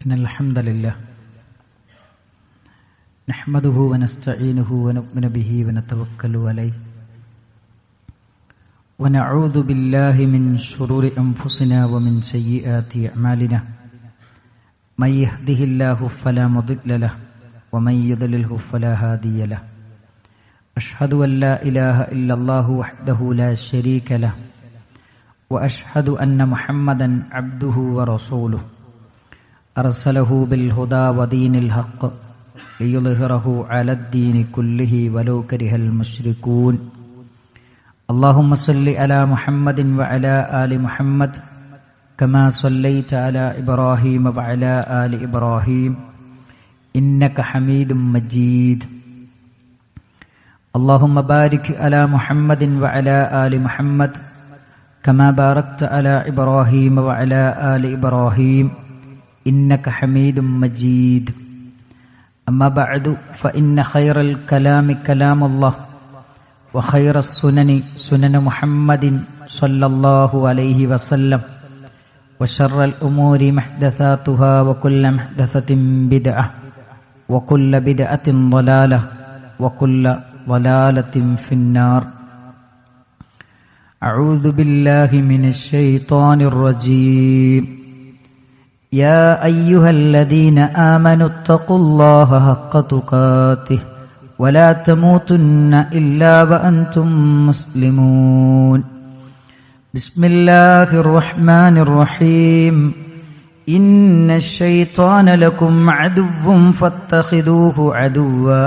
إن الحمد لله نحمده ونستعينه ونؤمن به ونتوكل عليه ونعوذ بالله من شرور أنفسنا ومن سيئات أعمالنا من يهده الله فلا مضل له ومن يضلله فلا هادي له أشهد أن لا إله إلا الله وحده لا شريك له وأشهد أن محمدا عبده ورسوله أرسله بالهدى ودين الحق ليظهره على الدين كله ولو كره المشركون اللهم صل على محمد وعلى آل محمد كما صليت على إبراهيم وعلى آل إبراهيم إنك حميد مجيد اللهم بارك على محمد وعلى آل محمد كما باركت على إبراهيم وعلى آل إبراهيم إنك حميد مجيد أما بعد فإن خير الكلام كلام الله وخير السنن سنن محمد صلى الله عليه وسلم وشر الأمور محدثاتها وكل محدثة بدعة وكل بدعة ضلالة وكل ضلالة في النار أعوذ بالله من الشيطان الرجيم يا أيها الذين آمنوا اتقوا الله حق تقاته ولا تموتن إلا وأنتم مسلمون بسم الله الرحمن الرحيم إن الشيطان لكم عدو فاتخذوه عدوا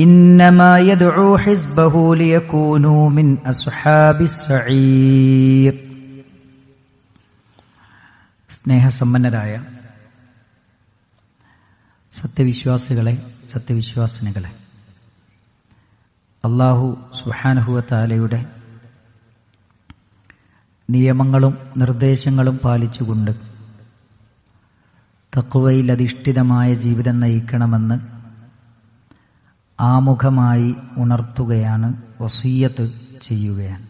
إنما يدعو حزبه ليكونوا من أصحاب السعير സ്നേഹസമ്പന്നരായ സത്യവിശ്വാസികളെ, സത്യവിശ്വാസിനികളെ, അല്ലാഹു സുബ്ഹാനഹു വ തആലയുടെ നിയമങ്ങളും നിർദ്ദേശങ്ങളും പാലിച്ചുകൊണ്ട് തഖ്വയിൽ അധിഷ്ഠിതമായ ജീവിതം നയിക്കണമെന്ന് ആമുഖമായി ഉണർത്തുകയാണ്, വസിയ്യത്ത് ചെയ്യുകയാണ്.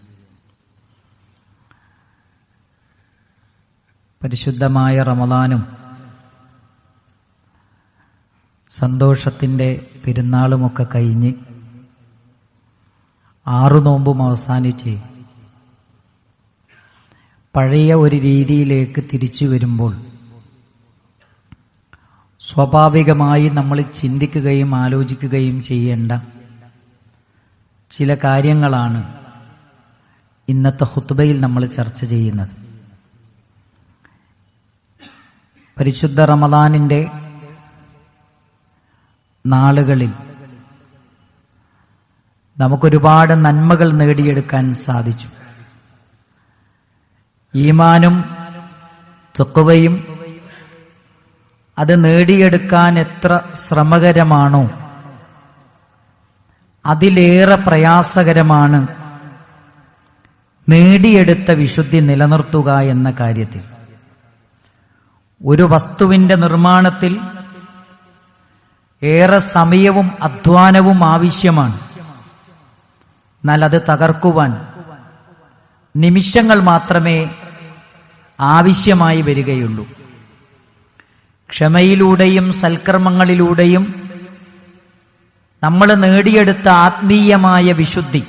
പരിശുദ്ധമായ റമളാനും സന്തോഷത്തിൻ്റെ പെരുന്നാളുമൊക്കെ കഴിഞ്ഞ് 6 നോമ്പും അവസാനിച്ച് പഴയ ഒരു രീതിയിലേക്ക് തിരിച്ചു വരുമ്പോൾ സ്വാഭാവികമായി നമ്മൾ ചിന്തിക്കുകയും ആലോചിക്കുകയും ചെയ്യേണ്ട ചില കാര്യങ്ങളാണ് ഇന്നത്തെ ഖുത്ബയിൽ നമ്മൾ ചർച്ച ചെയ്യുന്നത്. പരിശുദ്ധ റമളാനിന്റെ നാളുകളിൽ നമുക്കൊരുപാട് നന്മകൾ നേടിയെടുക്കാൻ സാധിച്ചു. ഈമാനും തഖ്വയും അത് നേടിയെടുക്കാൻ എത്ര ശ്രമകരമാണോ അതിലേറെ പ്രയാസകരമാണ് നേടിയെടുത്ത വിശുദ്ധി നിലനിർത്തുക എന്ന കാര്യത്തിൽ. ഒരു വസ്തുവിന്റെ നിർമ്മാണത്തിൽ ഏറെ സമയവും അധ്വാനവും ആവശ്യമാണ്. എന്നാൽ അത് തകർക്കുവാൻ നിമിഷങ്ങൾ മാത്രമേ ആവശ്യമായി വരികയുള്ളൂ. ക്ഷമയിലൂടെയും സൽക്കർമ്മങ്ങളിലൂടെയും നമ്മൾ നേടിയെടുത്ത ആത്മീയമായ വിശുദ്ധി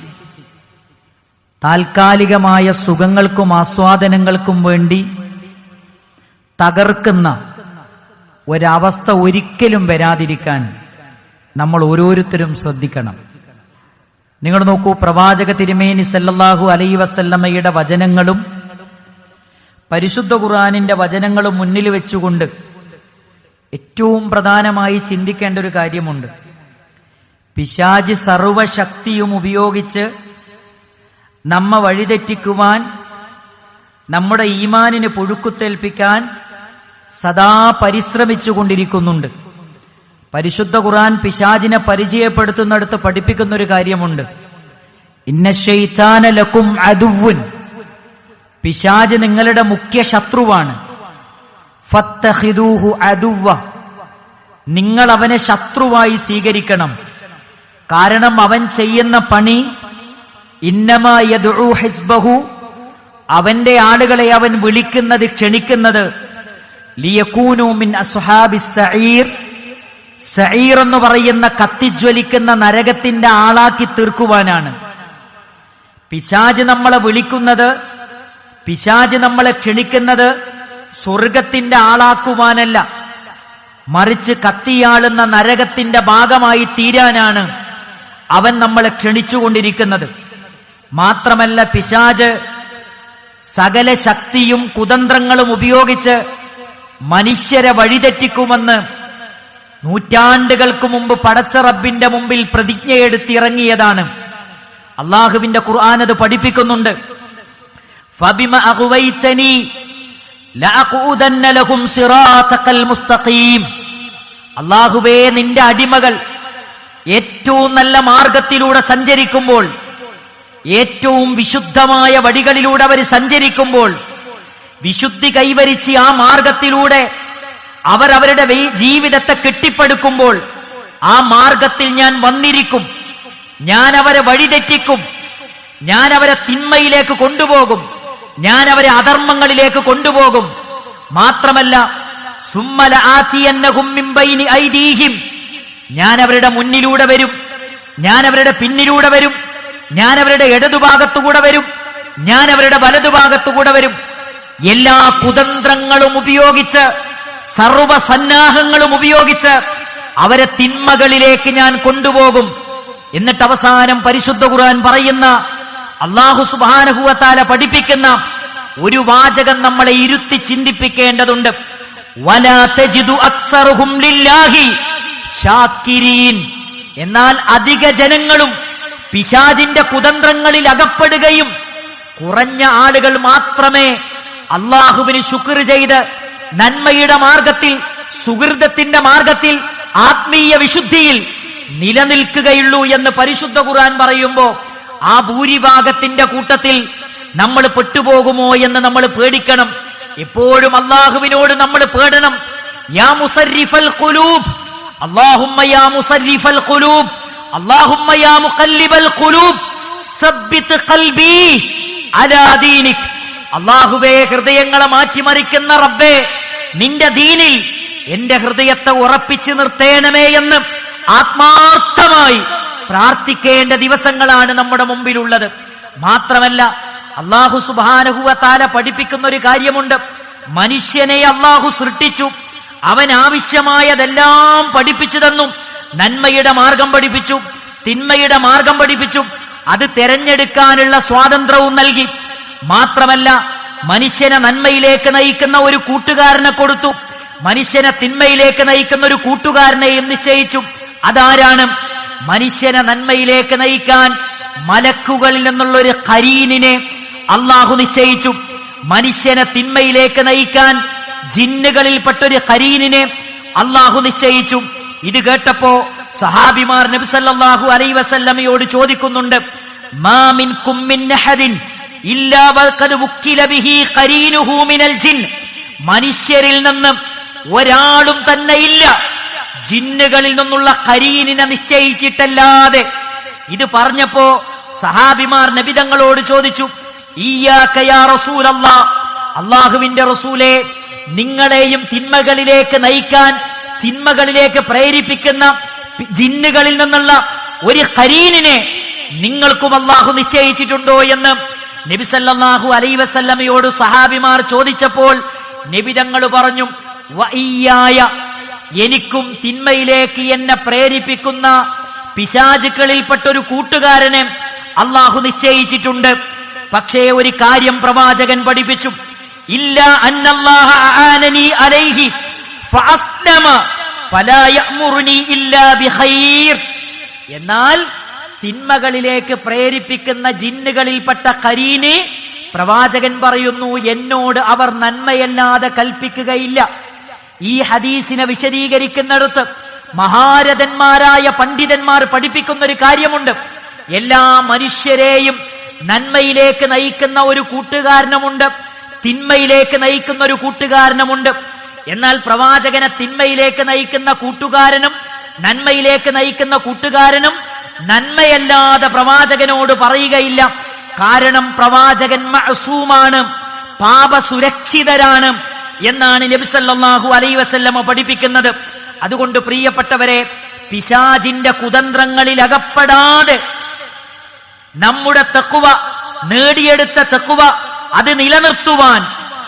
താൽക്കാലികമായ സുഖങ്ങൾക്കും ആസ്വാദനങ്ങൾക്കും വേണ്ടി തകർക്കുന്ന ഒരവസ്ഥ ഒരിക്കലും വരാതിരിക്കാൻ നമ്മൾ ഓരോരുത്തരും ശ്രദ്ധിക്കണം. നിങ്ങൾ നോക്കൂ, പ്രവാചക തിരുമേനി സല്ലല്ലാഹു അലൈഹി വസല്ലമയുടെ വചനങ്ങളും പരിശുദ്ധ ഖുർആനിന്റെ വചനങ്ങളും മുന്നിൽ വെച്ചുകൊണ്ട് ഏറ്റവും പ്രധാനമായി ചിന്തിക്കേണ്ട ഒരു കാര്യമുണ്ട്. പിശാച് സർവശക്തിയും ഉപയോഗിച്ച് നമ്മ വഴിതെറ്റിക്കുവാൻ, നമ്മുടെ ഈമാനിന് പുഴുക്കുത്തേൽപ്പിക്കാൻ സദാ പരിശ്രമിച്ചുകൊണ്ടിരിക്കുന്നുണ്ട്. പരിശുദ്ധ ഖുർആൻ പിശാചിനെ പരിചയപ്പെടുത്തുന്നിടത്ത് പഠിപ്പിക്കുന്നൊരു കാര്യമുണ്ട്. ഇന്ന ശൈത്താന ലക്കും അദുവ്വുൻ, പിശാച് നിങ്ങളുടെ മുഖ്യ ശത്രുവാണ്. ഫത്തഖിദൂഹു അദുവ്വ, നിങ്ങൾ അവനെ ശത്രുവായി സ്വീകരിക്കണം. കാരണം അവൻ ചെയ്യുന്ന പണി ഇന്നമാ യദ്ഉ ഹിസ്ബഹു, അവന്റെ ആളുകളെ അവൻ വിളിക്കുന്നത്, ക്ഷണിക്കുന്നത് ലിയകൂനു മിൻ അസ്ഹാബിസ് സഈർ, സഈർ എന്ന് പറയുന്ന കത്തിജ്വലിക്കുന്ന നരകത്തിന്റെ ആളാക്കി തീർക്കുവാനാണ്. പിശാച് നമ്മളെ വിളിക്കുന്നത്, പിശാച് നമ്മളെ ക്ഷണിക്കുന്നത് സ്വർഗത്തിന്റെ ആളാക്കുവാനല്ല, മറിച്ച് കത്തിയാളുന്ന നരകത്തിന്റെ ഭാഗമായി തീരാനാണ് അവൻ നമ്മളെ ക്ഷണിച്ചുകൊണ്ടിരിക്കുന്നത്. മാത്രമല്ല, പിശാച് സകല ശക്തിയും കുതന്ത്രങ്ങളും ഉപയോഗിച്ച് മനുഷ്യരെ വഴിതെറ്റിക്കുമെന്ന് നൂറ്റാണ്ടുകൾക്ക് മുമ്പ് പടച്ച റബ്ബിന്റെ മുമ്പിൽ പ്രതിജ്ഞയെടുത്തിറങ്ങിയതാണ്. അള്ളാഹുവിന്റെ ഖുർആൻ അത് പഠിപ്പിക്കുന്നുണ്ട്. ഫബിമ അഗ്വൈതനി ലഅഖൂദന്ന ലഹും സിറാതകൽ മുസ്തഖീം. അല്ലാഹുവേ, നിന്റെ അടിമകൾ ഏറ്റവും നല്ല മാർഗത്തിലൂടെ സഞ്ചരിക്കുമ്പോൾ, ഏറ്റവും വിശുദ്ധമായ വഴികളിലൂടെ അവർ സഞ്ചരിക്കുമ്പോൾ, വിശുദ്ധി കൈവരിച്ച് ആ മാർഗത്തിലൂടെ അവരവരുടെ ജീവിതത്തെ കെട്ടിപ്പടുക്കുമ്പോൾ, ആ മാർഗത്തിൽ ഞാൻ വന്നിരിക്കും, ഞാൻ അവരെ വഴിതെറ്റിക്കും, ഞാൻ അവരെ തിന്മയിലേക്ക് കൊണ്ടുപോകും, ഞാൻ അവരെ അധർമ്മങ്ങളിലേക്ക് കൊണ്ടുപോകും. മാത്രമല്ല, സുമ്മല ആതിയന്നഹും മിൻ ബൈനി ഐദീഹിം, ഞാൻ അവരുടെ മുന്നിലൂടെ വരും, ഞാൻ അവരുടെ പിന്നിലൂടെ വരും, ഞാൻ അവരുടെ ഇടതുഭാഗത്തുകൂടെ വരും, ഞാൻ അവരുടെ വലതുഭാഗത്തുകൂടെ വരും. എല്ലാ കുതന്ത്രങ്ങളും ഉപയോഗിച്ച്, സർവസന്നാഹങ്ങളും ഉപയോഗിച്ച് അവരെ തിന്മകളിലേക്ക് ഞാൻ കൊണ്ടുപോകും. എന്നിട്ട് അവസാനം പരിശുദ്ധ ഖുർആൻ പറയുന്ന, അല്ലാഹു സുബ്ഹാനഹു വ തആല പഠിപ്പിക്കുന്ന ഒരു വാചകം നമ്മളെ ഇരുത്തി ചിന്തിപ്പിക്കേണ്ടതുണ്ട്. വലാ തജിദു അക്സറുഹും ലില്ലാഹി ശാക്കിരീൻ. എന്നാൽ അധിക ജനങ്ങളും പിശാചിന്റെ കുതന്ത്രങ്ങളിൽ അകപ്പെടുകയും കുറഞ്ഞ ആളുകൾ മാത്രമേ അള്ളാഹുവിന് ശുക്ർ ചെയ്ത് നന്മയുടെ മാർഗത്തിൽ, സുഹൃതത്തിന്റെ മാർഗത്തിൽ, ആത്മീയ വിശുദ്ധിയിൽ നിലനിൽക്കുകയുള്ളൂ എന്ന് പരിശുദ്ധ ഖുർആൻ പറയുമ്പോ, ആ ഭൂരിഭാഗത്തിന്റെ കൂട്ടത്തിൽ നമ്മൾ പെട്ടുപോകുമോ എന്ന് നമ്മൾ പേടിക്കണം. എപ്പോഴും അള്ളാഹുവിനോട് നമ്മൾ പേടണം. യാ മുസർരിഫൽ ഖുലൂബ്, അല്ലാഹുമ്മ യാ മുസർരിഫൽ ഖുലൂബ്, അല്ലാഹുമ്മ യാ മുഖല്ലിബൽ ഖുലൂബ് സബ്ബിത് ഖൽബി അലാ ദീനിക്. അല്ലാഹുവേ, ഹൃദയങ്ങളെ മാറ്റിമറിക്കുന്ന റബ്ബേ, നിന്റെ ദീനിൽ എന്റെ ഹൃദയത്തെ ഉറപ്പിച്ചു നിർത്തേണമേ എന്ന് ആത്മാർത്ഥമായി പ്രാർത്ഥിക്കേണ്ട ദിവസങ്ങളാണ് നമ്മുടെ മുമ്പിലുള്ളത്. മാത്രമല്ല, അല്ലാഹു സുബ്ഹാനഹു വ തആല പഠിപ്പിക്കുന്ന ഒരു കാര്യമുണ്ട്. മനുഷ്യനെ അല്ലാഹു സൃഷ്ടിച്ചു, അവൻ ആവശ്യമായതെല്ലാം പഠിപ്പിച്ചു തന്നു. നന്മയുടെ മാർഗം പഠിപ്പിച്ചു, തിന്മയുടെ മാർഗം പഠിപ്പിച്ചു, അത് തെരഞ്ഞെടുക്കാനുള്ള സ്വാതന്ത്ര്യവും നൽകി. മാത്രമല്ല, മനുഷ്യനെ നന്മയിലേക്ക് നയിക്കുന്ന ഒരു കൂട്ടുകാരനെ കൊടുത്തു, മനുഷ്യനെ തിന്മയിലേക്ക് നയിക്കുന്ന ഒരു കൂട്ടുകാരനെയും നിശ്ചയിച്ചു. അതാരാണ്? മനുഷ്യനെ നന്മയിലേക്ക് നയിക്കാൻ മലക്കുകളിൽ നിന്നുള്ള ഒരു ഖരീനിനെ അള്ളാഹു നിശ്ചയിച്ചു. മനുഷ്യനെ തിന്മയിലേക്ക് നയിക്കാൻ ജിന്നുകളിൽപ്പെട്ടൊരു ഖരീനിനെ അള്ളാഹു നിശ്ചയിച്ചു. ഇത് കേട്ടപ്പോ സഹാബിമാർ നബി സല്ലല്ലാഹു അലൈഹി വസല്ലമയോട് ചോദിക്കുന്നുണ്ട്, മാ മിൻകും മിൻ അഹദിൻ ഇല്ലാ വഖദ് വക്കില ബിഹി ഖരീനുഹു മിനൽ ജിൻ. മനുഷ്യരിൽ നിന്ന് ഒരാളും തന്നെ ഇല്ല ജിന്നുകളിൽ നിന്നുള്ള ഖരീനിനെ നിശ്ചയിച്ചിട്ടല്ലാതെ. ഇത് പറഞ്ഞപ്പോ സഹാബിമാർ നബിതങ്ങളോട് ചോദിച്ചു, ഇയ്യാക യാ റസൂലല്ലാഹ്, അല്ലാഹുവിന്റെ റസൂലേ, നിങ്ങളെയും തിന്മകളിലേക്ക് നയിക്കാൻ, തിന്മകളിലേക്ക് പ്രേരിപ്പിക്കുന്ന ജിന്നുകളിൽ നിന്നുള്ള ഒരു ഖരീനിനെ നിങ്ങൾക്കും അല്ലാഹു നിശ്ചയിച്ചിട്ടുണ്ടോ എന്ന് നബി സല്ലല്ലാഹു അലൈഹി വസല്ലമയോട് സഹാബിമാർ ചോദിച്ചപ്പോൾ നബിതങ്ങൾ പറഞ്ഞു, വഇയ്യായ, എനിക്കും തിന്മയിലേക്ക് എന്നെ പ്രേരിപ്പിക്കുന്ന പിശാചുക്കളിൽപ്പെട്ടൊരു കൂട്ടുകാരനെ അല്ലാഹു നിശ്ചയിച്ചിട്ടുണ്ട്. പക്ഷേ ഒരു കാര്യം പ്രവാചകൻ പഠിപ്പിച്ചു, ഇല്ല അന്നല്ലാഹ അആനനി അലൈഹി ഫഅസ്ലമ ഫലാ യഅ്മുറുനി ഇല്ലാ ബിഖൈർ. എന്നാൽ തിന്മകളിലേക്ക് പ്രേരിപ്പിക്കുന്ന ജിന്നുകളിൽപ്പെട്ട ഖരീനെ പ്രവാചകൻ പറയുന്നു, എന്നോട് അവർ നന്മയല്ലാതെ കൽപ്പിക്കുകയില്ല. ഈ ഹദീസിനെ വിശദീകരിക്കുന്നിടത്ത് മഹാരഥന്മാരായ പണ്ഡിതന്മാർ പഠിപ്പിക്കുന്ന ഒരു കാര്യമുണ്ട്. എല്ലാ മനുഷ്യരെയും നന്മയിലേക്ക് നയിക്കുന്ന ഒരു കൂട്ടുകാരനുമുണ്ട്, തിന്മയിലേക്ക് നയിക്കുന്ന ഒരു കൂട്ടുകാരനുമുണ്ട്. എന്നാൽ പ്രവാചകനെ തിന്മയിലേക്ക് നയിക്കുന്ന കൂട്ടുകാരനും നന്മയിലേക്ക് നയിക്കുന്ന കൂട്ടുകാരനും നന്മയല്ലാതെ പ്രവാചകനോട് പറയുകയില്ല. കാരണം പ്രവാചകൻ മഅസൂമാണ്, പാപസുരക്ഷിതരാണ്. എന്നാണ് നബി സല്ലല്ലാഹു അലൈഹി വസല്ലമ പഠിപ്പിക്കുന്നത്. അതുകൊണ്ട് പ്രിയപ്പെട്ടവരെ, പിശാചിന്റെ കുതന്ത്രങ്ങളിൽ അകപ്പെടാതെ നമ്മുടെ തഖ്വ, നേടിയെടുത്ത തഖ്വ അത് നിലനിർത്തുവാൻ,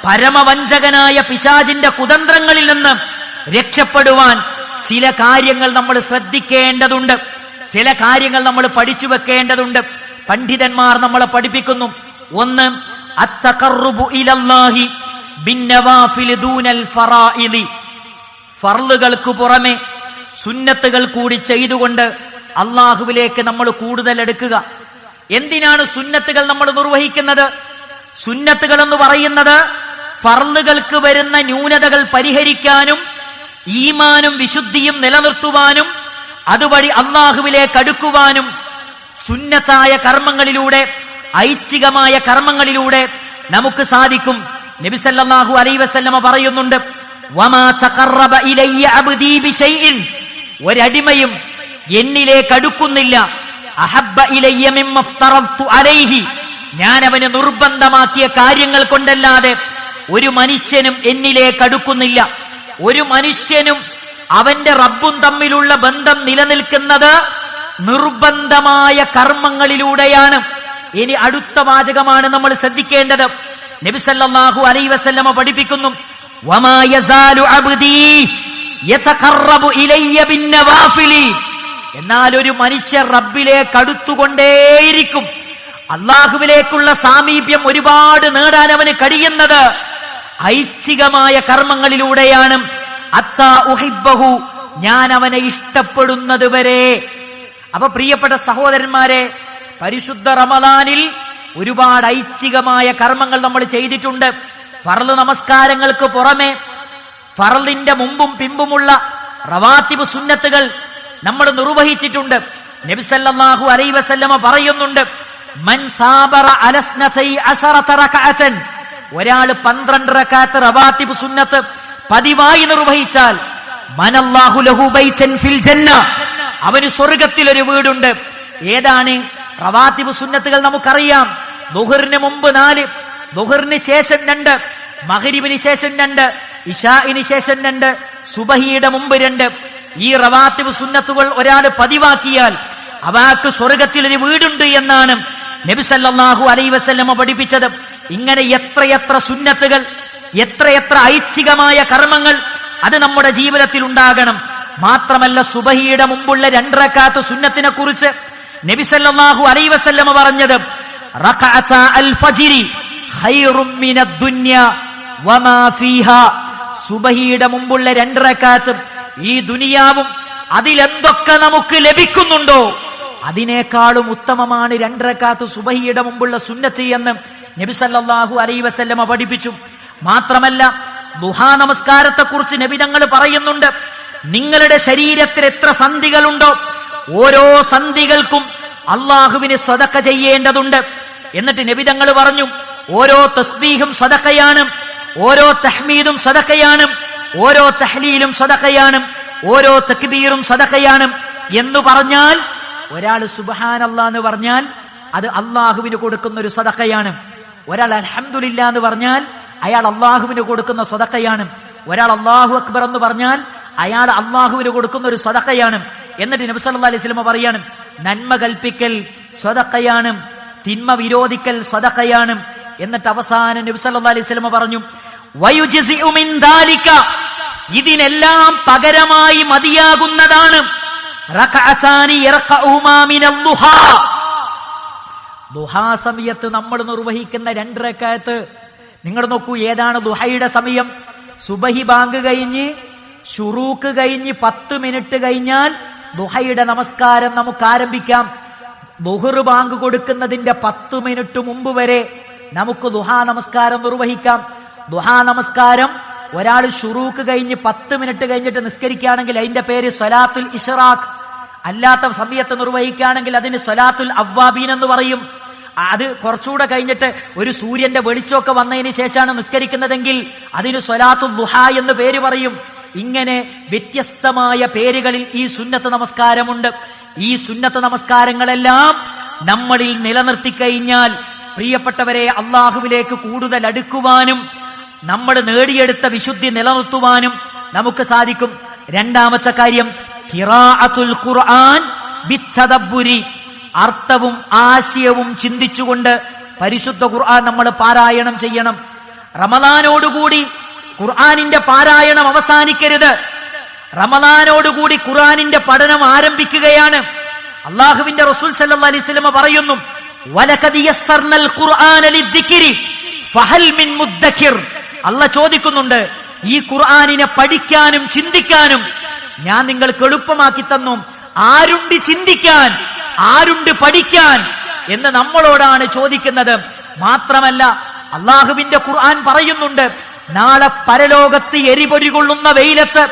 പരമവഞ്ചകനായ പിശാചിന്റെ കുതന്ത്രങ്ങളിൽ നിന്ന് രക്ഷപ്പെടുവാൻ ചില കാര്യങ്ങൾ നമ്മൾ ശ്രദ്ധിക്കേണ്ടതുണ്ട്, ചില കാര്യങ്ങൾ നമ്മൾ പഠിച്ചു വെക്കേണ്ടതുണ്ട്. പണ്ഡിതന്മാർ നമ്മളെ പഠിപ്പിക്കുന്നു. ഒന്ന്, അത്തഖർറുബു ഇലല്ലാഹി ബിന്നവാഫിൽ ദൂനൽ ഫറാഇദി. ഫർളുകൾക്ക് പുറമെ സുന്നത്തുകൾ കൂടി ചെയ്തുകൊണ്ട് അള്ളാഹുവിലേക്ക് നമ്മൾ കൂടുതൽ അടുക്കുക. എന്തിനാണ് സുന്നത്തുകൾ നമ്മൾ നിർവഹിക്കുന്നത്? സുന്നത്തുകൾ എന്ന് പറയുന്നത് ഫർളുകൾക്ക് വരുന്ന ന്യൂനതകൾ പരിഹരിക്കാനും ഈമാനും വിശുദ്ധിയും നിലനിർത്തുവാനും അതുവഴി അള്ളാഹുവിലേക്ക് അടുക്കുവാനും സുന്നത്തായ കർമ്മങ്ങളിലൂടെ, ഐച്ഛികമായ കർമ്മങ്ങളിലൂടെ നമുക്ക് സാധിക്കും. നബി സല്ലല്ലാഹു അലൈഹി വസല്ലമ പറയുന്നുണ്ട്, വമാ തഖറബ ഇലയ്യ അബ്ദീ ബിശൈഇൻ, ഒരടിമയും എന്നിലേക്ക് അടുക്കുന്നില്ല, അഹബ്ബ ഇലയ്യ മിമ്മ ഫ്തറദ്തു അലൈഹി, ഞാൻ അവന് നിർബന്ധമാക്കിയ കാര്യങ്ങൾ കൊണ്ടല്ലാതെ ഒരു മനുഷ്യനും എന്നിലേക്ക് അടുക്കുന്നില്ല. ഒരു മനുഷ്യനും അവന്റെ റബ്ബും തമ്മിലുള്ള ബന്ധം നിലനിൽക്കുന്നത് നിർബന്ധമായ കർമ്മങ്ങളിലൂടെയാണ്. ഇനി അടുത്ത വാചകമാണ് നമ്മൾ ശ്രദ്ധിക്കേണ്ടത്. നബി സല്ലല്ലാഹു അലൈഹി വസല്ലമ പഠിപ്പിക്കുന്നു, വമാ യസാലു അബ്ദീ യതഖറബു ഇലയ്യ ബിന്നവാഫിലി, എന്നാൽ ഒരു മനുഷ്യർ റബ്ബിലേക്ക് അടുത്തുകൊണ്ടേയിരിക്കും. അള്ളാഹുവിലേക്കുള്ള സാമീപ്യം ഒരുപാട് നേടാൻ അവന് കഴിയുന്നത് ഐച്ഛികമായ കർമ്മങ്ങളിലൂടെയാണ്. അത്താ ഉഹിബ്ബഹു, ഞാൻ അവനെ ഇഷ്ടപ്പെടുന്നത് വരെ. അപ്പൊ പ്രിയപ്പെട്ട സഹോദരന്മാരെ, പരിശുദ്ധ റമദാനിൽ ഒരുപാട് ഐച്ഛികമായ കർമ്മങ്ങൾ നമ്മൾ ചെയ്തിട്ടുണ്ട്. ഫർള് നമസ്കാരങ്ങൾക്ക് പുറമെ ഫർളിന്റെ മുമ്പും പിമ്പുമുള്ള റവാത്തിബ് സുന്നത്തുകൾ നമ്മൾ നിർവഹിച്ചിട്ടുണ്ട്. നബി സല്ലല്ലാഹു അലൈഹി വസല്ലമ പറയുന്നുണ്ട്, മൻ സാബറ അലസ്നതൈ അശറത റകഅതൻ, ഒരാൾ 12 റകഅത്ത് റവാത്തിബ് സുന്നത്ത് പതിവായി നിർവഹിച്ചാൽ, മനല്ലാഹു ലഹു ബൈതൻ ഫിൽ ജന്ന, അവന് സ്വർഗ്ഗത്തിൽ ഒരു വീടുണ്ട്. ഏതാണ് റവാത്തിബ് സുന്നത്തുകൾ? നമുക്കറിയാം. ദുഹറിന് മുമ്പ് 4, ദുഹറിന് ശേഷം 2, മഗ്രിബിന് ശേഷം 2, ഇശാഇന് ശേഷം 2, സുബഹിയുടെ മുമ്പ് 2. ഈ റവാത്തിബ് സുന്നത്തുകൾ ഒരാൾ പതിവാക്കിയാൽ അവർക്ക് സ്വർഗ്ഗത്തിൽ ഒരു വീടുണ്ട് എന്നാണ് നബി സല്ലല്ലാഹു അലൈഹി വസല്ലമ പഠിപ്പിച്ചത്. ഇങ്ങനെ എത്രയെത്ര സുന്നത്തുകൾ, എത്രയെത്ര ഐച്ഛികമായ കർമ്മങ്ങൾ അത് നമ്മുടെ ജീവിതത്തിൽ ഉണ്ടാകണം. മാത്രമല്ല, സുബഹിയുടെ മുമ്പുള്ള 2 റകഅത്ത് സുന്നത്തിനെ കുറിച്ച് നബി സല്ലല്ലാഹു അലൈഹി വസല്ലമ പറഞ്ഞത്, റകഅത അൽ ഫജ്രി ഖൈറും മിനദ് ദുനിയ വമാ ഫീഹാ, സുബഹിയുടെ മുമ്പുള്ള 2 റകഅത്ത് ഈ ദുനിയാവും അതിലെന്തൊക്കെ നമുക്ക് ലഭിക്കുന്നുണ്ടോ അതിനേക്കാളും ഉത്തമമാണ് 2 റകഅത്ത് സുബഹിയുടെ മുമ്പുള്ള സുന്നത്ത് എന്ന് നബി സല്ലല്ലാഹു അലൈഹി വസല്ലമ പഠിപ്പിച്ചു. മാത്രമല്ല, ദുഹാ നമസ്കാരത്തെ കുറിച്ച് നബി തങ്ങൾ പറയുന്നുണ്ട്, നിങ്ങളുടെ ശരീരത്തിൽ എത്ര സന്ധികളുണ്ടോ ഓരോ സന്ധികൾക്കും അള്ളാഹുവിന് സദഖ ചെയ്യേണ്ടതുണ്ട്. എന്നിട്ട് നബി തങ്ങൾ പറഞ്ഞു, ഓരോ തസ്ബീഹും സദഖയാണ്, ഓരോ തഹ്മീദും സദഖയാണ്, ഓരോ തഹ്ലീലും സദഖയാണ്, ഓരോ തക്ബീറും സദഖയാണ് എന്ന് പറഞ്ഞാൽ, ഒരാൾ സുബ്ഹാനല്ലാഹ് എന്ന് പറഞ്ഞാൽ അത് അള്ളാഹുവിന് കൊടുക്കുന്ന ഒരു സദഖയാണ്. ഒരാൾ അൽഹംദുലില്ലാഹ് എന്ന് പറഞ്ഞാൽ അയാൾ അള്ളാഹുവിന് കൊടുക്കുന്ന സദഖയാണ്. ഒരാൾ അല്ലാഹു അക്ബർ എന്ന് പറഞ്ഞാൽ അയാൾ അള്ളാഹുവിന് കൊടുക്കുന്ന ഒരു സദഖയാണ്. എന്നിട്ട് നബി സല്ലല്ലാഹു അലൈഹി വസല്ലം പറയാണ്, നന്മ കൽപ്പിക്കൽ സദഖയാണ്, തിന്മ വിരോധിക്കൽ സദഖയാണ്. എന്നിട്ട് അവസാനം നബി സല്ലല്ലാഹു അലൈഹി വസല്ലം പറഞ്ഞു, വയുജ്സിഉ മിൻ ദാലിക, ഇതിനെല്ലാം പകരമായി മതിയാകുന്നതാണ് റകഅതാനി യർഖഉമാ മിനൽ ദുഹാ, ദുഹാ സമയത്ത് നമ്മൾ നിർവഹിക്കുന്ന 2 റകഅത്ത്. നിങ്ങൾ നോക്കൂ, ഏതാണ് ദുഹയുടെ സമയം? സുബഹി ബാങ്ക് കഴിഞ്ഞ് ശുറൂക്ക് കഴിഞ്ഞ് 10 മിനിറ്റ് കഴിഞ്ഞാൽ ദുഹയുടെ നമസ്കാരം നമുക്ക് ആരംഭിക്കാം. ദുഹർ ബാങ്ക് കൊടുക്കുന്നതിന്റെ 10 മിനിറ്റ് മുമ്പ് വരെ നമുക്ക് ദുഹാ നമസ്കാരം നിർവഹിക്കാം. ദുഹാ നമസ്കാരം ഒരാൾ ശുറൂക്ക് കഴിഞ്ഞ് 10 മിനിറ്റ് കഴിഞ്ഞിട്ട് നിസ്കരിക്കുകയാണെങ്കിൽ അതിന്റെ പേര് സ്വലാത്തുൽ ഇശ്റാഖ്. അല്ലാത്ത സമയത്ത് നിർവഹിക്കുകയാണെങ്കിൽ അതിന് സ്വലാത്തുൽ അവ്വാബീൻ എന്ന് പറയും. അത് കുറച്ചുകൂടെ കഴിഞ്ഞിട്ട് ഒരു സൂര്യന്റെ വെളിച്ചമൊക്കെ വന്നതിന് ശേഷമാണ് നിസ്കരിക്കുന്നതെങ്കിൽ അതിന് സ്വലാത്തുൽ ദുഹാ എന്ന് പേര് പറയും. ഇങ്ങനെ വ്യത്യസ്തമായ പേരുകളിൽ ഈ സുന്നത്ത് നമസ്കാരമുണ്ട്. ഈ സുന്നത്ത് നമസ്കാരങ്ങളെല്ലാം നമ്മളിൽ നിലനിർത്തിക്കഴിഞ്ഞാൽ, പ്രിയപ്പെട്ടവരെ, അള്ളാഹുവിലേക്ക് കൂടുതൽ അടുക്കുവാനും നമ്മൾ നേടിയെടുത്ത വിശുദ്ധി നിലനിർത്തുവാനും നമുക്ക് സാധിക്കും. രണ്ടാമത്തെ കാര്യം ഖിറാഅത്തുൽ ഖുർആൻ ബിത്തദബ്ബുരി, അർത്ഥവും ആശയവും ചിന്തിച്ചുകൊണ്ട് പരിശുദ്ധ ഖുർആൻ നമ്മൾ പാരായണം ചെയ്യണം. റമദാനോടുകൂടി ഖുർആനിന്റെ പാരായണം അവസാനിക്കരുത്. റമദാനോടുകൂടി ഖുർആനിന്റെ പഠനം ആരംഭിക്കുകയാണ്. അല്ലാഹുവിന്റെ റസൂൽ സല്ലല്ലാഹു അലൈഹി വസല്ലം പറയുന്നു, വലഖദ് യസ്സർനൽ ഖുർആന ലിദ്ദിക്രി ഫഹൽ മിൻ മുദ്ദക്കിർ. അല്ലാഹ് ചോദിക്കുന്നുണ്ട്, ഈ ഖുർആനിനെ പഠിക്കാനും ചിന്തിക്കാനും ഞാൻ നിങ്ങൾക്ക് എളുപ്പമാക്കി തന്നു. ആരുണ്ട് ചിന്തിക്കാൻ, ആരുണ്ട് പഠിക്കാൻ എന്ന് നമ്മളോടാണ് ചോദിക്കുന്നത്. മാത്രമല്ല അള്ളാഹുവിന്റെ ഖുർആൻ പറയുന്നുണ്ട്, നാളെ പരലോകത്ത് എരിപൊരി കൊള്ളുന്ന വെയിലത്ത്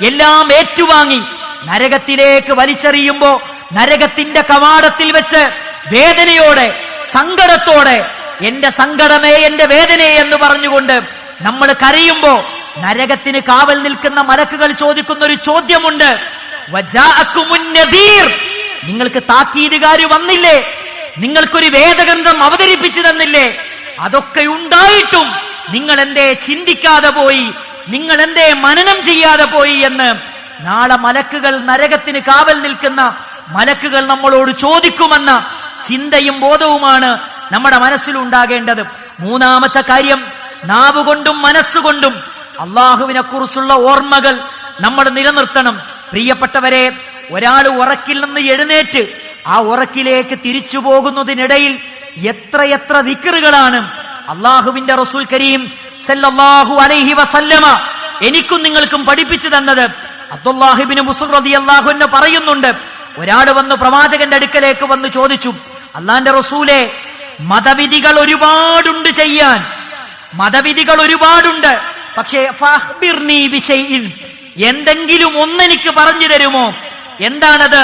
എല്ലാം ഏറ്റുവാങ്ങി നരകത്തിലേക്ക് വലിച്ചെറിയുമ്പോ നരകത്തിന്റെ കവാടത്തിൽ വെച്ച് വേദനയോടെ സങ്കടത്തോടെ എന്റെ സങ്കടമേ എന്റെ വേദനയെ എന്ന് പറഞ്ഞുകൊണ്ട് നമ്മൾ കരയുമ്പോ നരകത്തിന് കാവൽ നിൽക്കുന്ന മലക്കുകൾ ചോദിക്കുന്ന ഒരു ചോദ്യമുണ്ട്, വജാഅക്കുമുൻ നദീർ, നിങ്ങൾക്ക് താക്കീതുകാര് വന്നില്ലേ? നിങ്ങൾക്കൊരു വേദഗ്രന്ഥം അവതരിപ്പിച്ചു തന്നില്ലേ? അതൊക്കെ ഉണ്ടായിട്ടും നിങ്ങൾ എന്തേ ചിന്തിക്കാതെ പോയി, നിങ്ങൾ എന്തേ മനനം ചെയ്യാതെ പോയി എന്ന് നാളെ മലക്കുകൾ, നരകത്തിന് കാവൽ നിൽക്കുന്ന മലക്കുകൾ നമ്മളോട് ചോദിക്കുമെന്ന ചിന്തയും ബോധവുമാണ് നമ്മുടെ മനസ്സിലുണ്ടാകേണ്ടത്. മൂന്നാമത്തെ കാര്യം, നാവുകൊണ്ടും മനസ്സുകൊണ്ടും അള്ളാഹുവിനെ കുറിച്ചുള്ള ഓർമ്മകൾ നമ്മൾ നിലനിർത്തണം. പ്രിയപ്പെട്ടവരെ, ഒരാൾ ഉറക്കിൽ നിന്ന് എഴുന്നേറ്റ് ആ ഉറക്കിലേക്ക് തിരിച്ചു പോകുന്നതിനിടയിൽ എത്രയെത്ര ദിക്റുകളാണ് അള്ളാഹുവിന്റെ റസൂൽ കരീം സല്ലല്ലാഹു അലൈഹി വസല്ലമ എനിക്കും നിങ്ങൾക്കും പഠിപ്പിച്ചു തന്നത്. അബ്ദുല്ലാഹി ഇബ്നു മുസ്ലിം റളിയല്ലാഹു അൻഹു പറയുന്നുണ്ട്, ഒരാൾ വന്ന് പ്രവാചകന്റെ അടുക്കലേക്ക് വന്ന് ചോദിച്ചു, അള്ളാന്റെ റസൂലേ, മതവിധികൾ ഒരുപാടുണ്ട് ചെയ്യാൻ, മതവിധികൾ ഒരുപാടുണ്ട്, പക്ഷേ ഫഅഖ്ബിർനി ബിശൈഇൻ, എന്തെങ്കിലും ഒന്നെനിക്ക് പറഞ്ഞു തരുമോ? എന്താണത്?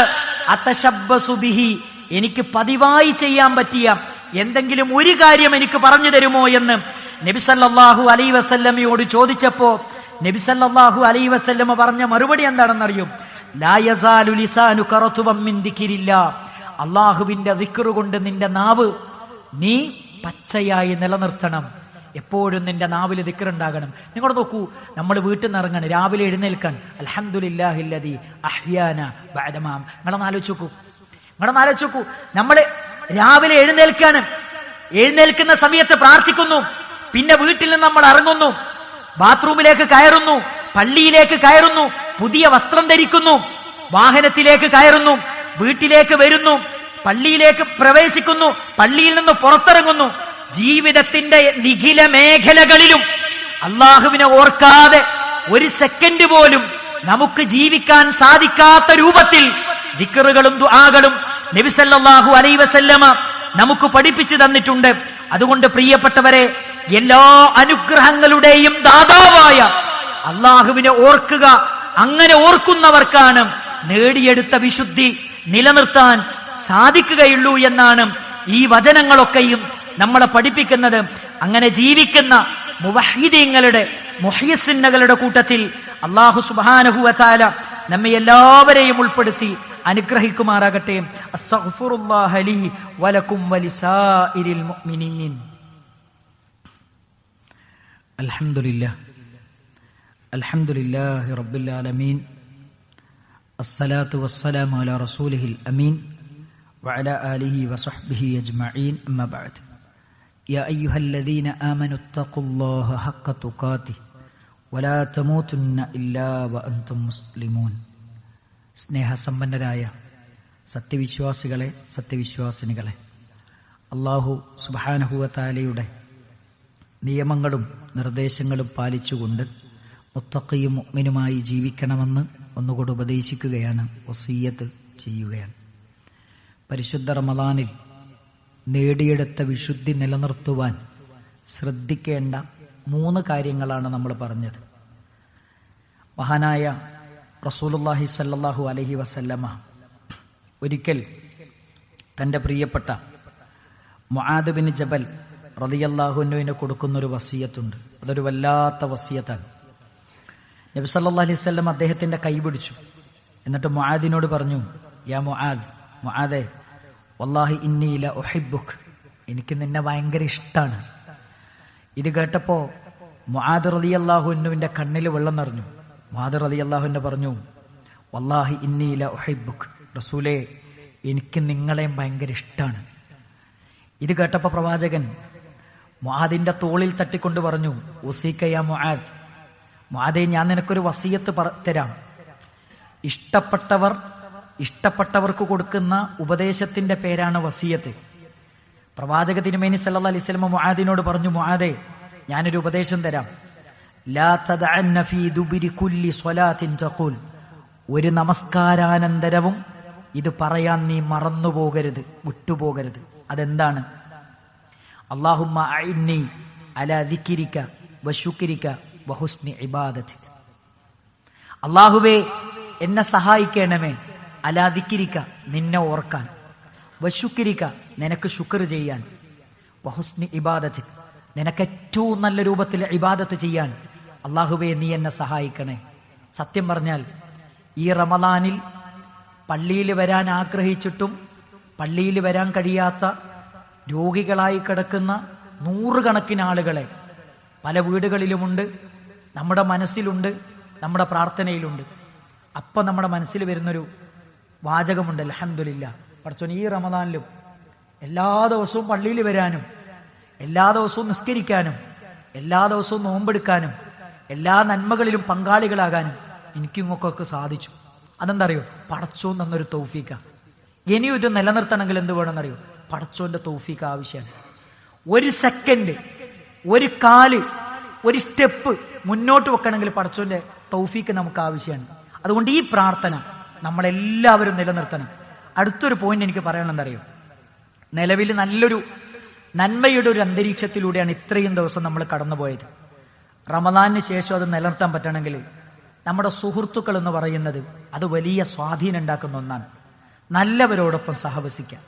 അതശബ്ബസു ബിഹി, എനിക്ക് പതിവായി ചെയ്യാൻ പറ്റിയ എന്തെങ്കിലും ഒരു കാര്യം എനിക്ക് പറഞ്ഞു തരുമോ എന്ന് നബി സല്ലല്ലാഹു അലൈഹി വസല്ലമയോട് ചോദിച്ചപ്പോ നബി സല്ലല്ലാഹു അലൈഹി വസല്ലമ പറഞ്ഞ മറുപടി എന്താണെന്നറിയും? ലാ യസാലു ലിസാനുക റത്ബൻ മിൻ ദിക്രില്ലാ, അല്ലാഹുവിന്റെ ദിക്ർ കൊണ്ട് നിന്റെ നാവ് നീ പച്ചയായി നിലനിർത്തണം. എപ്പോഴും നിന്റെ നാവിൽ ദിക്ർ ഉണ്ടാകണം. നിങ്ങൾ നോക്കൂ, നമ്മൾ വീട്ടിൽ നിന്ന് ഇറങ്ങണം, രാവിലെ എഴുന്നേൽക്കാൻ അൽഹംദുലില്ലാഹില്ലദീ അഹ്യാന ബഅദമാ. നിങ്ങളൊന്ന് ആലോചിച്ചു നോക്കൂ, നമ്മൾ രാവിലെ എഴുന്നേൽക്കുന്ന സമയത്ത് പ്രാർത്ഥിക്കുന്നു, പിന്നെ വീട്ടിൽ നിന്ന് നമ്മൾ ഇറങ്ങുന്നു, ബാത്റൂമിലേക്ക് കയറുന്നു, പള്ളിയിലേക്ക് കയറുന്നു, പുതിയ വസ്ത്രം ധരിക്കുന്നു, വാഹനത്തിലേക്ക് കയറുന്നു, വീട്ടിലേക്ക് വരുന്നു, പള്ളിയിലേക്ക് പ്രവേശിക്കുന്നു, പള്ളിയിൽ നിന്ന് പുറത്തിറങ്ങുന്നു. ജീവിതത്തിന്റെ നിഖില മേഖലകളിലും അള്ളാഹുവിനെ ഓർക്കാതെ ഒരു സെക്കൻഡ് പോലും നമുക്ക് ജീവിക്കാൻ സാധിക്കാത്ത രൂപത്തിൽ ദിക്റുകളും ദുആകളും നബി സല്ലല്ലാഹു അലൈഹി വസല്ലമ നമുക്ക് പഠിപ്പിച്ചു തന്നിട്ടുണ്ട്. അതുകൊണ്ട് പ്രിയപ്പെട്ടവരെ, എല്ലാ അനുഗ്രഹങ്ങളുടെയും ദാതാവായ അള്ളാഹുവിനെ ഓർക്കുക. അങ്ങനെ ഓർക്കുന്നവർക്കാണ് നേടിയെടുത്ത വിശുദ്ധി നിലനിർത്താൻ സാധിക്കുകയുള്ളൂ എന്നാണ് ഈ വചനങ്ങളൊക്കെയും നമ്മളെ പഠിപ്പിക്കുന്നത്. അങ്ങനെ ജീവിക്കുന്ന മുവഹ്ഹിദീങ്ങളുടെ മുഹ്യിസിന്നുകളുടെ കൂട്ടത്തിൽ അല്ലാഹു സുബ്ഹാനഹു വ തആല നമ്മെ എല്ലാവരെയും ഉൾപ്പെടുത്തി അനുഗ്രഹിക്കുമാറാകട്ടെ. അസ്തഗ്ഫിറുല്ലാഹ ലി വലക്കും വലിസാഇരിൽ മുഅ്മിനീൻ. അൽഹംദുലില്ലാഹി റബ്ബിൽ ആലമീൻ. അസ്സലാത്തു വസ്സലാമു അലാ റസൂലിഹിൽ അമീൻ വഅലാ ആലിഹി വസഹ്ബിഹി അജ്മഈൻ. അമ്മാ ബഅദ്. യാ അയ്യുഹല്ലദീന ആമനു തഖുല്ലാഹ ഹഖ്ക തുഖാതിഹി വലാ തമൂതുന്ന ഇല്ലാ വഅൻതും മുസ്ലിമൂൻ. സ്നേഹസമ്പന്നരായ സത്യവിശ്വാസികളെ, സത്യവിശ്വാസിനികളെ, അല്ലാഹു സുബ്ഹാനഹു വ തആലയുടെ നിയമങ്ങളും നിർദ്ദേശങ്ങളും പാലിച്ചുകൊണ്ട് മുത്തഖിയും മുഅ്മിനുമായി ജീവിക്കണമെന്ന് ഒന്നുകൂടി ഉപദേശിക്കുകയാണ്, വസിയ്യത്ത് ചെയ്യുകയാണ്. പരിശുദ്ധ റമദാനിൽ നേടിയെടുത്ത വിശുദ്ധി നിലനിർത്തുവാൻ ശ്രദ്ധിക്കേണ്ട 3 കാര്യങ്ങളാണ് നമ്മൾ പറഞ്ഞത്. മഹാനായ റസൂലുള്ളാഹി സ്വല്ലല്ലാഹു അലൈഹി വസല്ലമ ഒരിക്കൽ തന്റെ പ്രിയപ്പെട്ട മുആദ് ബിൻ ജബൽ റളിയല്ലാഹു അൻഹുവിന് കൊടുക്കുന്നൊരു വസിയത്തുണ്ട്. അതൊരു വല്ലാത്ത വസിയത്താണ്. നബി സല്ലല്ലാഹു അലൈഹി വസല്ലം അദ്ദേഹത്തിന്റെ കൈ പിടിച്ചു. എന്നിട്ട് മുആദിനോട് പറഞ്ഞു, യാ മുആദേ, വല്ലാഹി ഇന്നി ല ഉഹിബ്ബുക, എനിക്ക് നിന്നെ ഭയങ്കര ഇഷ്ടാണ്. ഇത് കേട്ടപ്പോ മുആദ് റളിയല്ലാഹു അൻഹുവിന്റെ കണ്ണിൽ വെള്ളം നിറഞ്ഞു. മുആദ് റളിയല്ലാഹു അൻഹു പറഞ്ഞു, വല്ലാഹി ഇന്നി ല ഉഹിബ്ബുക്, റസൂലേ എനിക്ക് നിങ്ങളെയും ഭയങ്കര ഇഷ്ടമാണ്. ഇത് കേട്ടപ്പോൾ പ്രവാചകൻ മുആദിന്റെ തോളിൽ തട്ടിക്കൊണ്ട് പറഞ്ഞു, ഉസീക യാ മുആദ്, മുആദേ ഞാൻ നിനക്കൊരു വസിയത്ത് തരാം. ഇഷ്ടപ്പെട്ടവർക്ക് കൊടുക്കുന്ന ഉപദേശത്തിന്റെ പേരാണ് വസിയത്ത്. പ്രവാചക തിരുമേനി സല്ലല്ലാഹു അലൈഹി വസല്ലം മുആദിനോട് പറഞ്ഞു, മുആദേ ഞാനൊരു ഉപദേശം തരാം. ലാ തദഅന്ന ഫീ ദുബരി കുല്ലി സ്വലാത്തിൻ തഖൂൽ, ഒരു നമസ്കാരാനന്തരവും ഇത് പറയാൻ നീ മറന്നുപോകരുത്, വിട്ടുപോകരുത്. അതെന്താണ്? അല്ലാഹുമ്മ അഇന്നി അലാ ദിക്രിക വശുക്രിക വഹുസ്നി ഇബാദതി. അല്ലാഹുവേ എന്നെ സഹായിക്കണമേ, അലാ ദിക്രിക നിന്നെ ഓർക്കാൻ, വശുക്രിക നിനക്ക് ശുക്ർ ചെയ്യാൻ, വഹുസ്നി ഇബാദതി നിനക്ക് ഏറ്റവും നല്ല രൂപത്തിൽ ഇബാദത്ത് ചെയ്യാൻ അല്ലാഹുവേ നീ എന്നെ സഹായിക്കണേ. സത്യം പറഞ്ഞാൽ ഈ റമദാനിൽ പള്ളിയിൽ വരാൻ ആഗ്രഹിച്ചിട്ടും പള്ളിയിൽ വരാൻ കഴിയാത്ത രോഗികളായി കിടക്കുന്ന നൂറുകണക്കിന് ആളുകളെ പല വീടുകളിലുമുണ്ട്, നമ്മുടെ മനസ്സിലുണ്ട്, നമ്മുടെ പ്രാർത്ഥനയിലുണ്ട്. അപ്പൊ നമ്മുടെ മനസ്സിൽ വരുന്നൊരു വാചകമുണ്ട്, അൽഹംദുലില്ലാ പടച്ചോനെ ഈ റമദാനിലും എല്ലാ ദിവസവും പള്ളിയിൽ വരാനും എല്ലാ ദിവസവും നിസ്കരിക്കാനും എല്ലാ ദിവസവും നോമ്പെടുക്കാനും എല്ലാ നന്മകളിലും പങ്കാളികളാകാനും എനിക്കിങ്ങൊക്കെ സാധിച്ചു. അതെന്താ അറിയോ? പടച്ചോൻ തന്നൊരു തൗഫീക്ക. ഇനിയും ഇത് നിലനിർത്തണമെങ്കിൽ എന്ത് വേണമെന്നറിയോ? പടച്ചോന്റെ തൗഫീക്ക് ആവശ്യമാണ്. ഒരു സെക്കൻഡ്, ഒരു കാല്, ഒരു സ്റ്റെപ്പ് മുന്നോട്ട് വെക്കണമെങ്കിൽ പടച്ചോന്റെ തൗഫീക്ക് നമുക്ക് ആവശ്യമാണ്. അതുകൊണ്ട് ഈ പ്രാർത്ഥന നമ്മളെല്ലാവരും നിലനിർത്തണം. അടുത്തൊരു പോയിന്റ് എനിക്ക് പറയാനെന്തറിയോ? നിലവിൽ നല്ലൊരു നന്മയുടെ ഒരു അന്തരീക്ഷത്തിലൂടെയാണ് ഇത്രയും ദിവസം നമ്മൾ കടന്നുപോയത്. റമദാനിന് ശേഷം അത് നിലനിർത്താൻ പറ്റണമെങ്കിൽ നമ്മുടെ സുഹൃത്തുക്കൾ എന്ന് പറയുന്നത് അത് വലിയ സ്വാധീനം ഉണ്ടാക്കുന്ന ഒന്നാണ്. നല്ലവരോടൊപ്പം സഹവസിക്കുക.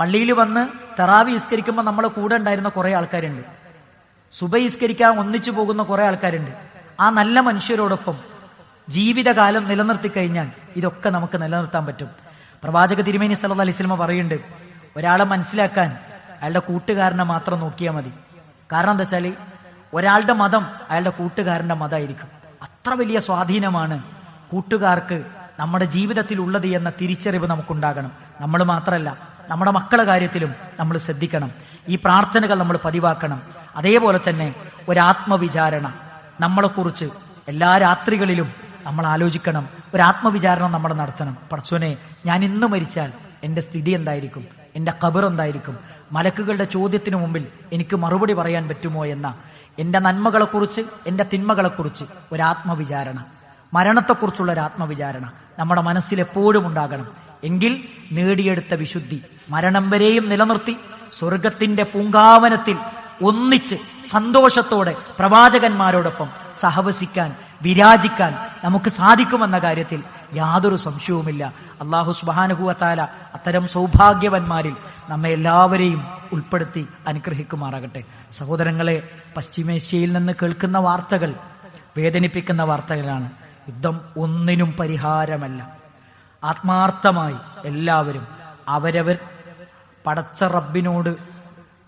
പള്ളിയിൽ വന്ന് തറാവി നിസ്കരിക്കുമ്പോൾ നമ്മളെ കൂടെ ഉണ്ടായിരുന്ന കുറെ ആൾക്കാരുണ്ട്, സുബഹി നിസ്കരിക്കാൻ ഒന്നിച്ചു പോകുന്ന കുറെ ആൾക്കാരുണ്ട്. ആ നല്ല മനുഷ്യരോടൊപ്പം ജീവിതകാലം നിലനിർത്തി കഴിഞ്ഞാൽ ഇതൊക്കെ നമുക്ക് നിലനിർത്താൻ പറ്റും. പ്രവാചക തിരുമേനി സല്ലല്ലാഹു അലൈഹി വസല്ലം പറയുന്നുണ്ട്, ഒരാളെ മനസ്സിലാക്കാൻ അയാളുടെ കൂട്ടുകാരനെ മാത്രം നോക്കിയാൽ മതി. കാരണം എന്താ വെച്ചാൽ ഒരാളുടെ മതം അയാളുടെ കൂട്ടുകാരന്റെ മതമായിരിക്കും. അത്ര വലിയ സ്വാധീനമാണ് കൂട്ടുകാർക്ക് നമ്മുടെ ജീവിതത്തിൽ ഉള്ളത് എന്ന തിരിച്ചറിവ് നമുക്കുണ്ടാകണം. നമ്മൾ മാത്രമല്ല, നമ്മുടെ മക്കളുടെ കാര്യത്തിലും നമ്മൾ ശ്രദ്ധിക്കണം. ഈ പ്രാർത്ഥനകൾ നമ്മൾ പതിവാക്കണം. അതേപോലെ തന്നെ ഒരാത്മവിചാരണ നമ്മളെക്കുറിച്ച് എല്ലാ രാത്രികളിലും നമ്മൾ ആലോചിക്കണം. ഒരാത്മവിചാരണ നമ്മൾ നടത്തണം. പടച്ചോനെ, ഞാൻ ഇന്ന് മരിച്ചാൽ എന്റെ സ്ഥിതി എന്തായിരിക്കും? എന്റെ ഖബർ എന്തായിരിക്കും? മലക്കുകളുടെ ചോദ്യത്തിന് മുമ്പിൽ എനിക്ക് മറുപടി പറയാൻ പറ്റുമോ എന്ന എന്റെ നന്മകളെക്കുറിച്ച് എന്റെ തിന്മകളെക്കുറിച്ച് ഒരാത്മവിചാരണ, മരണത്തെക്കുറിച്ചുള്ള ഒരു ആത്മവിചാരണ നമ്മുടെ മനസ്സിൽ എപ്പോഴും ഉണ്ടാകണം. എങ്കിൽ നേടിയെടുത്ത വിശുദ്ധി മരണം വരെയും നിലനിർത്തി സ്വർഗത്തിന്റെ പൂങ്കാവനത്തിൽ ഒന്നിച്ച് സന്തോഷത്തോടെ പ്രവാചകന്മാരോടൊപ്പം സഹവസിക്കാൻ, വിരാജിക്കാൻ നമുക്ക് സാധിക്കുമെന്ന കാര്യത്തിൽ യാതൊരു സംശയവുമില്ല. അല്ലാഹു സുബ്ഹാനഹു വ തആല അത്തരം സൗഭാഗ്യവന്മാരിൽ നമ്മെ എല്ലാവരെയും ഉൾപ്പെടുത്തി അനുഗ്രഹിക്കുമാറാകട്ടെ. സഹോദരങ്ങളെ, പശ്ചിമേഷ്യയിൽ നിന്ന് കേൾക്കുന്ന വാർത്തകൾ വേദനിപ്പിക്കുന്ന വാർത്തകളാണ്. യുദ്ധം ഒന്നിനും പരിഹാരമല്ല. ആത്മാർത്ഥമായി എല്ലാവരും അവരവർ പടച്ച റബ്ബിനോട്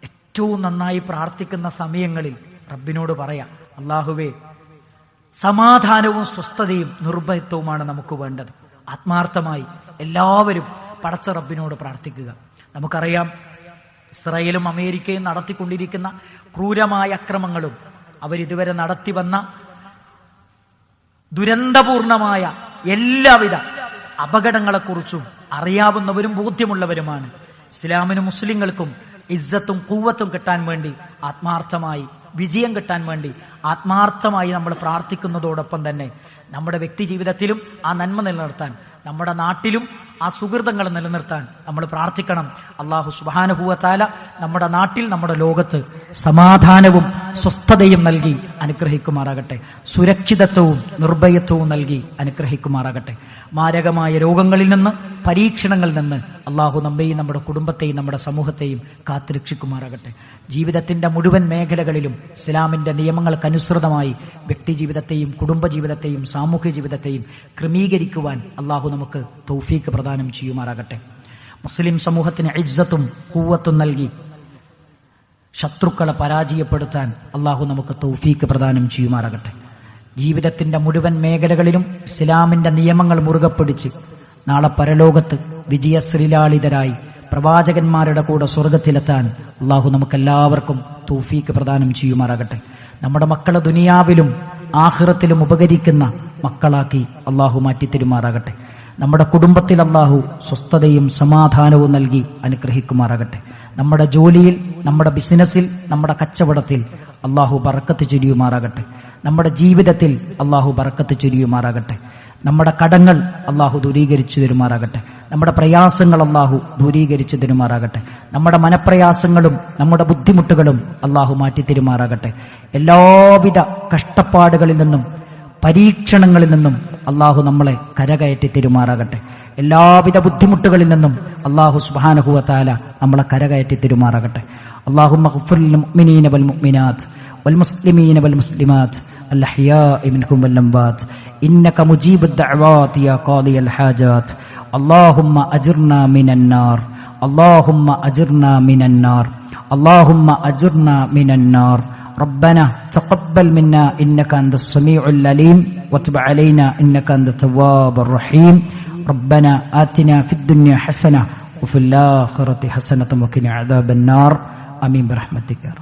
ഏറ്റവും നന്നായി പ്രാർത്ഥിക്കുന്ന സമയങ്ങളിൽ റബ്ബിനോട് പറയാം, അല്ലാഹുവേ സമാധാനവും സ്വസ്ഥതയും നിർഭയത്വവുമാണ് നമുക്ക് വേണ്ടത്. ആത്മാർത്ഥമായി എല്ലാവരും പടച്ച റബ്ബിനോട് പ്രാർത്ഥിക്കുക. നമുക്കറിയാം, ഇസ്രായേലും അമേരിക്കയും നടത്തിക്കൊണ്ടിരിക്കുന്ന ക്രൂരമായ അക്രമങ്ങളും അവരിതുവരെ നടത്തി വന്ന ദുരന്തപൂർണമായ എല്ലാവിധ അപകടങ്ങളെക്കുറിച്ചും അറിയാവുന്നവരും ബോധ്യമുള്ളവരുമാണ്. ഇസ്ലാമിനും മുസ്ലിങ്ങൾക്കും ഇസ്സത്തും ഖുവ്വത്തും കിട്ടാൻ വേണ്ടി ആത്മാർത്ഥമായി, വിജയം കിട്ടാൻ വേണ്ടി ആത്മാർത്ഥമായി നമ്മൾ പ്രാർത്ഥിക്കുന്നതോടൊപ്പം തന്നെ നമ്മുടെ വ്യക്തി ജീവിതത്തിലും ആ നന്മ നിലനിർത്താൻ, നമ്മുടെ നാട്ടിലും ആ സുഹൃതങ്ങൾ നിലനിർത്താൻ നമ്മൾ പ്രാർത്ഥിക്കണം. അല്ലാഹു സുബ്ഹാനഹു വ തആല നമ്മുടെ നാട്ടിൽ, നമ്മുടെ ലോകത്ത് സമാധാനവും സ്വസ്ഥതയും നൽകി അനുഗ്രഹിക്കുമാറാകട്ടെ. സുരക്ഷിതത്വവും നിർഭയത്വവും നൽകി അനുഗ്രഹിക്കുമാറാകട്ടെ. മാരകമായ രോഗങ്ങളിൽ നിന്ന്, പരീക്ഷണങ്ങളിൽ നിന്ന് അല്ലാഹു നമ്മെയും നമ്മുടെ കുടുംബത്തെയും നമ്മുടെ സമൂഹത്തെയും കാത്തുരക്ഷിക്കുമാറാകട്ടെ. ജീവിതത്തിന്റെ മുഴുവൻ മേഖലകളിലും ഇസ്ലാമിന്റെ നിയമങ്ങൾക്കനുസൃതമായി വ്യക്തി ജീവിതത്തെയും കുടുംബജീവിതത്തെയും സാമൂഹ്യ ജീവിതത്തെയും ക്രമീകരിക്കുവാൻ അല്ലാഹു നമുക്ക് തൗഫീക്ക് പ്രദാനം ചെയ്യുമാറാകട്ടെ. മുസ്ലിം സമൂഹത്തിന് ഇജ്ജത്തും ഖുവ്വത്തും നൽകി ശത്രുക്കളെ പരാജയപ്പെടുത്താൻ അള്ളാഹു നമുക്ക് തൗഫീക്ക് പ്രദാനം ചെയ്യുമാറാകട്ടെ. ജീവിതത്തിന്റെ മുഴുവൻ മേഖലകളിലും ഇസ്ലാമിന്റെ നിയമങ്ങൾ മുറുകെ പിടിച്ച് നാളെ പരലോകത്ത് വിജയശ്രീലാളിതരായി പ്രവാചകന്മാരുടെ കൂടെ സ്വർഗത്തിലെത്താൻ അള്ളാഹു നമുക്കെല്ലാവർക്കും തൗഫീക്ക് പ്രദാനം ചെയ്യുമാറാകട്ടെ. നമ്മുടെ മക്കളെ ദുനിയാവിലും ആഖിറത്തിലും ഉപകരിക്കുന്ന മക്കളാക്കി അള്ളാഹു മാറ്റിത്തരുമാറാകട്ടെ. നമ്മുടെ കുടുംബത്തിൽ അള്ളാഹു സ്വസ്ഥതയും സമാധാനവും നൽകി അനുഗ്രഹിക്കുമാറാകട്ടെ. നമ്മുടെ ജോലിയിൽ, നമ്മുടെ ബിസിനസ്സിൽ, നമ്മുടെ കച്ചവടത്തിൽ അള്ളാഹു ബറക്കത്ത് ചൊരിയുമാറാകട്ടെ. നമ്മുടെ ജീവിതത്തിൽ അള്ളാഹു ബറക്കത്ത് ചൊരിയുമാറാകട്ടെ. നമ്മുടെ കടങ്ങൾ അള്ളാഹു ദൂരീകരിച്ചു തരുമാറാകട്ടെ. നമ്മുടെ പ്രയാസങ്ങൾ അള്ളാഹു ദൂരീകരിച്ചു തരുമാറാകട്ടെ. നമ്മുടെ മനപ്രയാസങ്ങളും നമ്മുടെ ബുദ്ധിമുട്ടുകളും അള്ളാഹു മാറ്റിത്തരുമാറാകട്ടെ. എല്ലാവിധ കഷ്ടപ്പാടുകളിൽ നിന്നും പരീക്ഷണങ്ങളിൽ നിന്നും അള്ളാഹു നമ്മളെ കരകയറ്റി തരുമാറാകട്ടെ. എല്ലാവിധ ബുദ്ധിമുട്ടുകളിൽ നിന്നും അള്ളാഹു സുബ്ഹാനഹു വ തആല നമ്മളെ കരകയറ്റി തരുമാറാകട്ടെ. അല്ലാഹുമ്മ ഗ്ഫിർ ലിൽ മുഅ്മിനീന വൽ മുഅ്മിനാത്ത് വൽ മുസ്ലിമീന വൽ മുസ്ലിമാത്ത് അൽ അഹ്യാഇ മിൻഹും വൽ അംവാത്ത് ഇന്നക മുജീബുദ് ദഅവാതി യാ ഖാദിയൽ ഹാജാത്ത്. അല്ലാഹുമ്മ അജിർനാ മിനൻ നാർ, അല്ലാഹുമ്മ അജിർനാ മിനൻ നാർ, അല്ലാഹുമ്മ അജിർനാ മിനൻ നാർ. ربنا تقبل منا إنك أنت السميع العليم وتب علينا إنك أنت التواب الرحيم. ربنا آتنا في الدنيا حسنة وفي الآخرة حسنة وقنا عذاب النار. آمين برحمتك يا رب.